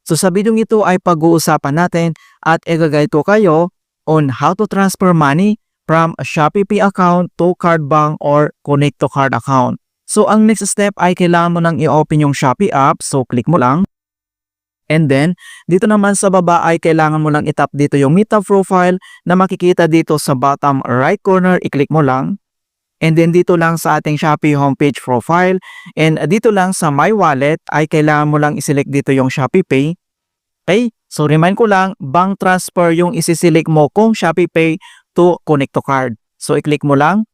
So sa video ito ay pag-uusapan natin at i-guide ko kayo on how to transfer money from a Shopee Pay account to Card Bank or Connect to Card account. So ang next step ay kailangan mo nang i-open yung Shopee app. So click mo lang. And then, dito naman sa baba ay kailangan mo lang itap dito yung Meetup profile na makikita dito sa bottom right corner. I-click mo lang. And then dito lang sa ating Shopee homepage profile. And dito lang sa My Wallet ay kailangan mo lang i-select dito yung Shopee Pay. Okay? So remind ko lang, bank transfer yung isi-select mo kung Shopee Pay to Connect to Card. So i-click mo lang.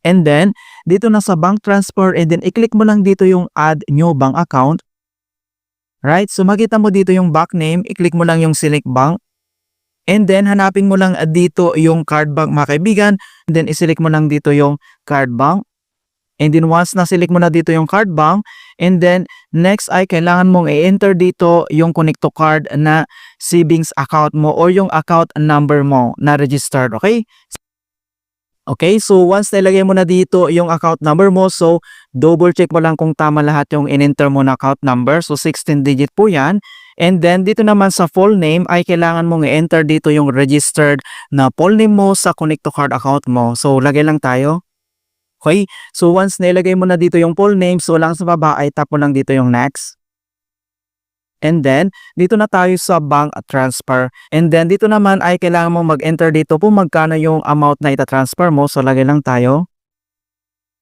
And then, dito na sa bank transfer and then i-click mo lang dito yung add new bank account. Right? So makita mo dito yung bank name, i-click mo lang yung select bank. And then hanapin mo lang dito yung card bank mga kaibigan. And then i-select mo lang dito yung card bank. And then once na-select mo na dito yung card bank, and then next ay kailangan mong i-enter dito yung Connect to Card na savings account mo or yung account number mo na registered, okay? Okay, so once nilagay mo na dito yung account number mo, so double check mo lang kung tama lahat yung in-enter mo na account number. So 16 digit po yan. And then dito naman sa full name ay kailangan mong i-enter dito yung registered na full name mo sa Connect to Card account mo. So lagay lang tayo. Okay, so once nilagay mo na dito yung full name, so lang sa baba ay tap mo lang dito yung next. And then, dito na tayo sa bank transfer. And then, dito naman ay kailangan mo mag-enter dito kung magkano yung amount na ita-transfer mo. So, lagay lang tayo.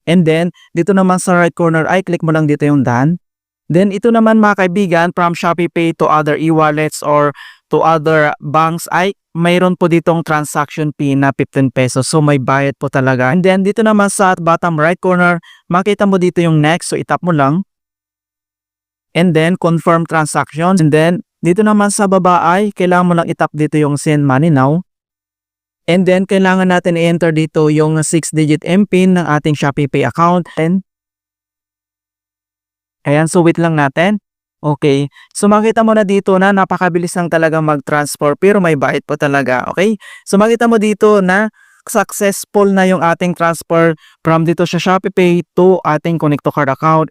And then, dito naman sa right corner ay click mo lang dito yung done. Then, ito naman mga kaibigan, from Shopee Pay to other e-wallets or to other banks ay mayroon po ditong transaction fee na 15 pesos. So, may bayad po talaga. And then, dito naman sa bottom right corner, makita mo dito yung next. So, itap mo lang. And then, confirm transactions. And then, dito naman sa baba ay kailangan mo lang itap dito yung send money now. And then, kailangan natin i-enter dito yung 6-digit MPIN ng ating Shopee Pay account. And, ayan, so wait lang natin. Okay, so makita mo na dito na napakabilis lang talaga mag-transfer pero may bayad po talaga, okay? So makita mo dito na successful na yung ating transfer from dito sa Shopee Pay to ating Connect to Card account.